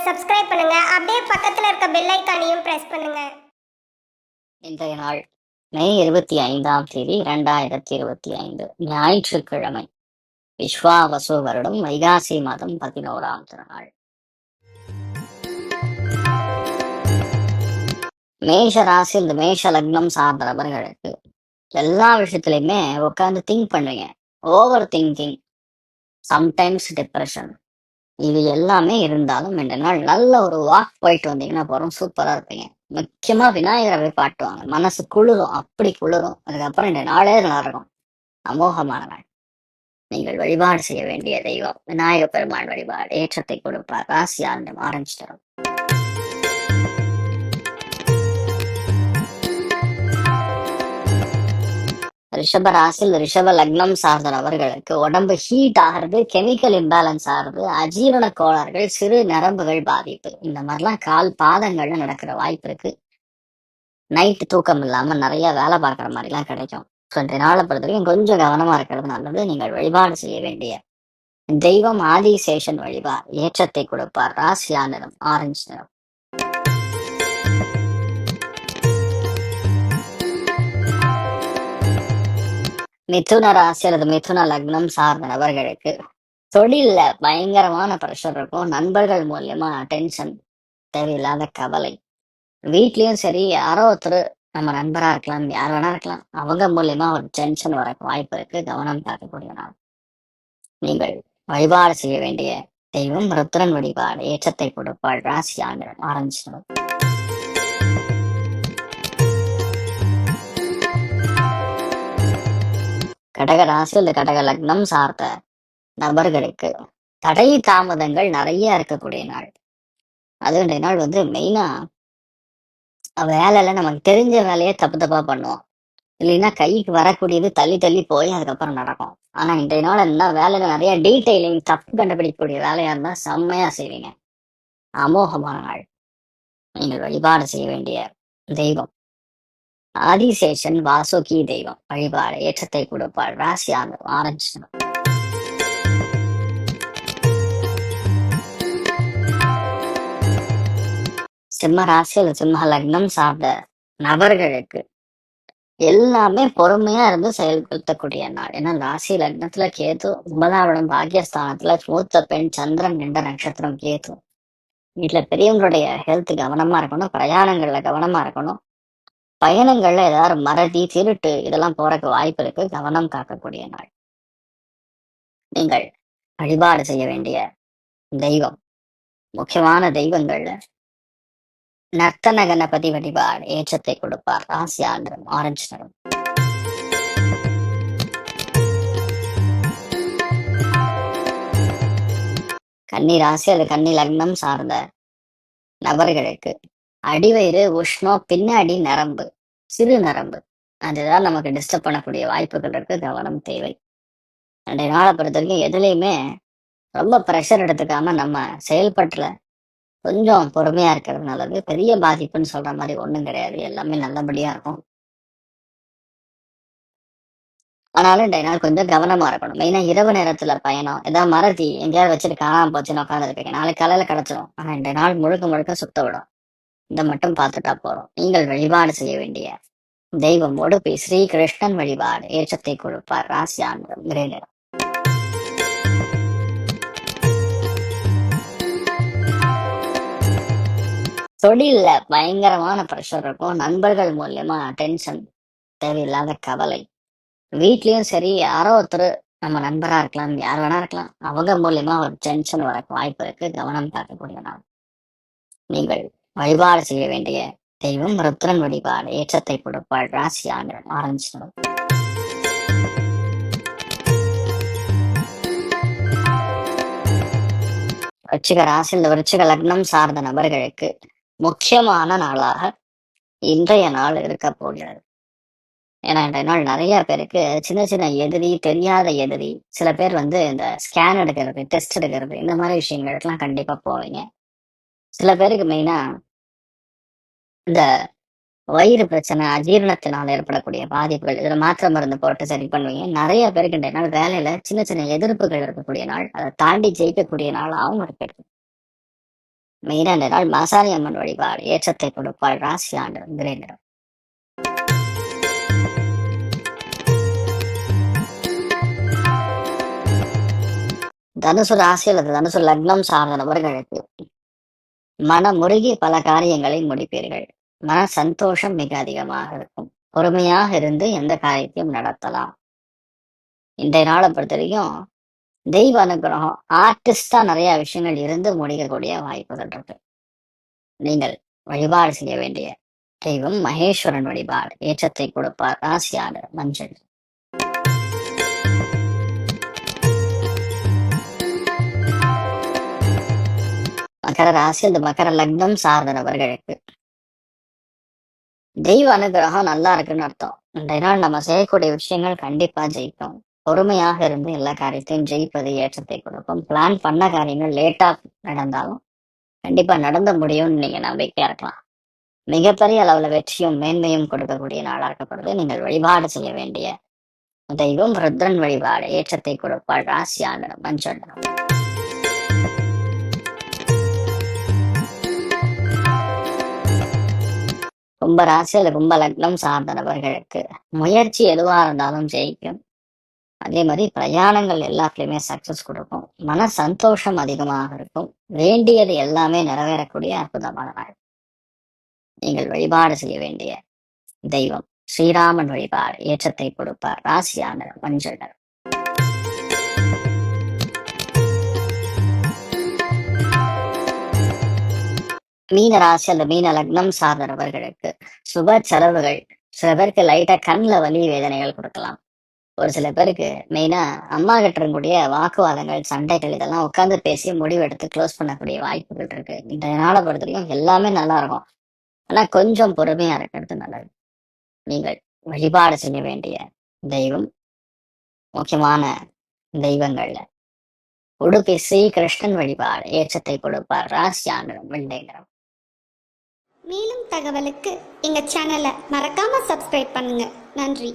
Subscribe பண்ணுங்க. அப்படியே பக்கத்துல இருக்க பெல் ஐகானையும் பிரஸ் பண்ணுங்க. இன்றைய நாள் மே 25 2025 ஞாயிற்றுக்கிழமை. விஸ்வாவசு வருடம் வைகாசி மாதம் 11ஆம் திருநாள். மேஷ ராசி, இந்த மேஷ லக்னம் சார்ந்த நபர்களுக்கு எல்லா விஷயத்திலையுமே உட்காந்து திங்க் பண்ணுவீங்க. ஓவர் திங்கிங், சம்டைம்ஸ் டிப்ரெஷன், இது எல்லாமே இருந்தாலும் இந்த நாள் நல்ல ஒரு வாக் போயிட்டு வந்தீங்கன்னா போறோம், சூப்பரா இருப்பீங்க. முக்கியமா விநாயகரை போய் பாட்டுவாங்க, மனசு குளிரும், அப்படி குளிரும். அதுக்கப்புறம் இந்த நாளே நல்லா இருக்கும், அமோகமான நாள். நீங்கள் வழிபாடு செய்ய வேண்டிய தெய்வம் விநாயக பெருமாள் வழிபாடு ஏற்றத்தை கொடுப்பார். ராசி ஆண்டு ஆரஞ்சு தரும். ரிஷப ராசியில் ரிஷப லக்னம் சார்ந்த நபர்களுக்கு உடம்பு ஹீட் ஆகிறது, கெமிக்கல் இம்பேலன்ஸ் ஆகுது, அஜீரண கோளாறுகள், சிறு நரம்புகள் பாதிப்பு, இந்த மாதிரிலாம் கால் பாதங்கள்ல நடக்கிற வாய்ப்பு இருக்கு. நைட்டு தூக்கம் இல்லாம நிறைய வேலை பார்க்குற மாதிரிலாம் கிடைக்கும். இன்றைய நாளை பொறுத்த வரைக்கும் கொஞ்சம் கவனமா இருக்கிறது நல்லது. நீங்கள் வழிபாடு செய்ய வேண்டிய தெய்வம் ஆதிசேஷன் வழிபாடு ஏற்றத்தை கொடுப்பார். ராசியா நிறம் ஆரஞ்சு நிறம். மிதுன ராசி அல்லது மிதுன லக்னம் சார்ந்த நபர்களுக்கு தொழில்ல பயங்கரமான ப்ரெஷர் இருக்கும். நண்பர்கள் மூலியமா டென்ஷன், தேவையில்லாத கவலை. வீட்லயும் சரி, யாரோ ஒருத்தர், நம்ம நண்பரா இருக்கலாம், யார் வேணா இருக்கலாம், அவங்க மூலியமா ஒரு டென்ஷன் வர வாய்ப்பு இருக்கு. கவனம் காக்கக்கூடிய நாள். நீங்கள் வழிபாடு செய்ய வேண்டிய தெய்வம் ருத்ரன் வழிபாடு ஏற்றத்தை கொடுப்பாள். ராசி ஆண்டு ஆரஞ்சு நிறம். கடக ராசி அல்லது கடக லக்னம் சார்ந்த நபர்களுக்கு தடை தாமதங்கள் நிறைய இருக்கக்கூடிய நாள். அது இன்றைய நாள் மெயினா வேலையில நமக்கு தெரிஞ்ச வேலையை தப்பு தப்பா பண்ணுவோம். இல்லைன்னா கைக்கு வரக்கூடியது தள்ளி தள்ளி போய் அதுக்கப்புறம் நடக்கும். ஆனா இன்றைய நாள் என்ன, வேலையில நிறைய டீட்டெயிலிங், தப்பு கண்டுபிடிக்கக்கூடிய வேலையா இருந்தா செம்மையா செய்வீங்க. அமோகமான நாள். நீங்கள் வழிபாடு செய்ய வேண்டிய தெய்வம் ஆதிசேஷன் வாசுகி தெய்வம் வழிபாடு ஏற்றத்தை கொடுப்பாள். ராசி ஆரஞ்சு நிறம். சிம்ம ராசி அல்லது சிம்ம லக்னம் சார்ந்த நபர்களுக்கு எல்லாமே பொறுமையா இருந்து செயல்படுத்தக்கூடிய நாள். ஏன்னா ராசி லக்னத்துல கேது, 9ஆம் பாக்கியஸ்தானத்துல மூத்த பெண், சந்திரன் நின்ற நட்சத்திரம் கேது. வீட்டுல பெரியவங்களுடைய ஹெல்த் கவனமா இருக்கணும், பிரயாணங்கள்ல கவனமா இருக்கணும். பயணங்கள்ல ஏதாவது மறதி, திருட்டு இதெல்லாம் போறதுக்கு வாய்ப்பு இருக்கு. கவனம் காக்கக்கூடிய நாள். நீங்கள் வழிபாடு செய்ய வேண்டிய தெய்வம், முக்கியமான தெய்வங்கள்ல நர்த்தன கணபதி வழிபாடு ஏற்றத்தை கொடுப்பார். ராசி ஆண்டு ஆரஞ்சு நிறம். கன்னி ராசி அல்லது கன்னி லக்னம் சார்ந்த நபர்களுக்கு அடிவயிறு உஷ்ணம், பின்னாடி நரம்பு, சிறு நரம்பு, அதுதான் நமக்கு டிஸ்டர்ப் பண்ணக்கூடிய வாய்ப்புகள் இருக்கு. கவனம் தேவை. அன்றைய நாளை பொறுத்த வரைக்கும் எதுலையுமே ரொம்ப ப்ரெஷர் எடுத்துக்காம நம்ம செயல்பட்டுல கொஞ்சம் பொறுமையா இருக்கிறது நல்லது. பெரிய பாதிப்புன்னு சொல்ற மாதிரி ஒண்ணும் கிடையாது, எல்லாமே நல்லபடியா இருக்கும். ஆனாலும் இன்றைய நாள் கொஞ்சம் கவனமா இருக்கணும். மெயினா இரவு நேரத்துல பயணம், ஏதாவது மறதி எங்கேயாவது வச்சுட்டு காணாம போச்சுன்னு உட்காந்து இருப்பீங்க, நாளைக்கு காலையில கிடைச்சிடும். ஆனா இன்றைய நாள் முழுக்க முழுக்க சுத்த விடும். இதை மட்டும் பார்த்துட்டா போறோம். நீங்கள் வழிபாடு செய்ய வேண்டிய தெய்வம் உடுப்பி ஸ்ரீ கிருஷ்ணன் வழிபாடு ஏற்றத்தை கொடுப்பார். ராசி ஆண்டு கிரே நிறம். தொழில்ல பயங்கரமான ப்ரெஷர் இருக்கும். நண்பர்கள் மூலியமா டென்ஷன், தேவையில்லாத கவலை. வீட்லயும் சரி, யாரோ ஒருத்தர், நம்ம நண்பரா இருக்கலாம், யார் வேணா இருக்கலாம், அவங்க மூலியமா ஒரு டென்ஷன் வர வாய்ப்பு இருக்கு. கவனம் காக்கக்கூடிய நாள். நீங்கள் வழிபாடு செய்ய வேண்டிய தெய்வம் ருத்ரன் வழிபாடு ஏற்றத்தை கொடுப்பாள். ராசி ஆண்டு ஆரஞ்சு நிறம். விருச்சிக ராசி, இந்த விருச்சிக லக்னம் சார்ந்த நபர்களுக்கு முக்கியமான நாளாக இன்றைய நாள் இருக்க போகிறது. ஏன்னா இன்றைய நாள் நிறைய பேருக்கு சின்ன சின்ன எதிரி, தெரியாத எதிரி, சில பேர் இந்த ஸ்கேன் எடுக்கிறது, டெஸ்ட் எடுக்கிறது, இந்த மாதிரி விஷயங்களுக்கெல்லாம் கண்டிப்பா போவீங்க. சில பேருக்கு மெயினா இந்த வயிறு பிரச்சனை, அஜீரணத்தினால் ஏற்படக்கூடிய பாதிப்புகள், இதுல மாத்திரை மருந்து போட்டு சரி பண்ணுவீங்க. நிறைய பேருக்கு இன்றைய நாள் வேலையில சின்ன சின்ன எதிர்ப்புகள் இருக்கக்கூடிய நாள், அதை தாண்டி ஜெயிக்கக்கூடிய நாளாகவும் இருக்கு. மெயினா இந்த நாள் மாசாணி அம்மன் வழிபாடு ஏற்றத்தை கொடுப்பாள். ராசி ஆண்டு கிரே நிறம். தனுசு ராசி அல்லது தனுசு லக்னம் சார்ந்த நபர்களுக்கு மனமுருகி பல காரியங்களை முடிப்பீர்கள். மன சந்தோஷம் மிக அதிகமாக இருக்கும். பொறுமையாக இருந்து எந்த காரியத்தையும் நடத்தலாம். இன்றைய நாளை பொறுத்த வரைக்கும் தெய்வ அனுகிரகம் ஆர்டிஸ்டா நிறைய விஷயங்கள் இருந்து முடிக்கக்கூடிய வாய்ப்புகள் இருக்கு. நீங்கள் வழிபாடு செய்ய வேண்டிய தெய்வம் மகேஸ்வரன் வழிபாடு ஏற்றத்தை கொடுப்பார். ராசியாடு மஞ்சள். மகர ராசி அந்த மகர லக்னம் சார்ந்த நபர்களுக்கு தெய்வ அனுகிரகம் நல்லா இருக்குன்னு அர்த்தம். இன்றைய நாள் நம்ம செய்யக்கூடிய விஷயங்கள் கண்டிப்பா ஜெயிக்கும். பொறுமையாக இருந்து எல்லா காரியத்தையும் ஜெயிப்பது ஏற்றத்தை கொடுக்கும். பிளான் பண்ண காரியங்கள் லேட்டா நடந்தாலும் கண்டிப்பா நடந்த முடியும்னு நீங்க நம்பிக்கையா இருக்கலாம். மிகப்பெரிய அளவுல வெற்றியும் மேன்மையும் கொடுக்கக்கூடிய நாளா இருக்கப்படுது. நீங்கள் வழிபாடு செய்ய வேண்டிய தெய்வம் ருத்ரன் வழிபாடு ஏற்றத்தை கொடுப்பாள். ராசியான மஞ்சள் நிறம். கும்ப ராசி அல்லது கும்ப லக்னம் சார்ந்த நபர்களுக்கு முயற்சி எதுவா இருந்தாலும் ஜெயிக்கும். அதே மாதிரி பிரயாணங்கள் எல்லாத்துலயுமே சக்சஸ் கொடுக்கும். மன சந்தோஷம் அதிகமாக இருக்கும். வேண்டியது எல்லாமே நிறைவேறக்கூடிய அற்புதமான நாள். நீங்கள் வழிபாடு செய்ய வேண்டிய தெய்வம் ஸ்ரீராமன் வழிபாடு ஏற்றத்தை கொடுப்பார். ராசியான மஞ்சள் நிறம். மீன ராசி அல்லது மீன லக்னம் சார்ந்த நபர்களுக்கு சுப செலவுகள் சில பேருக்கு லைட்டா கண்ணில் வலி வேதனைகள் கொடுக்கலாம். ஒரு சில பேருக்கு மெயினா அம்மா கிட்ட இருக்கக்கூடிய வாக்குவாதங்கள் சண்டைகள் இதெல்லாம் உட்காந்து பேசி முடிவெடுத்து க்ளோஸ் பண்ணக்கூடிய வாய்ப்புகள் இருக்கு. இந்த நாளை பொறுத்தவரைக்கும் எல்லாமே நல்லா இருக்கும். ஆனா கொஞ்சம் பொறுமையா இருக்கிறது நல்லது. நீங்கள் வழிபாடு செய்ய வேண்டிய தெய்வம் முக்கியமான தெய்வங்கள்ல உடுப்பி ஸ்ரீ கிருஷ்ணன் வழிபாடு ஏற்றத்தை கொடுப்பார். ராசியான வெள்ளை நிறம். மேலும் தகவலுக்கு எங்க சேனலை மறக்காம சப்ஸ்கிரைப் பண்ணுங்க. நன்றி.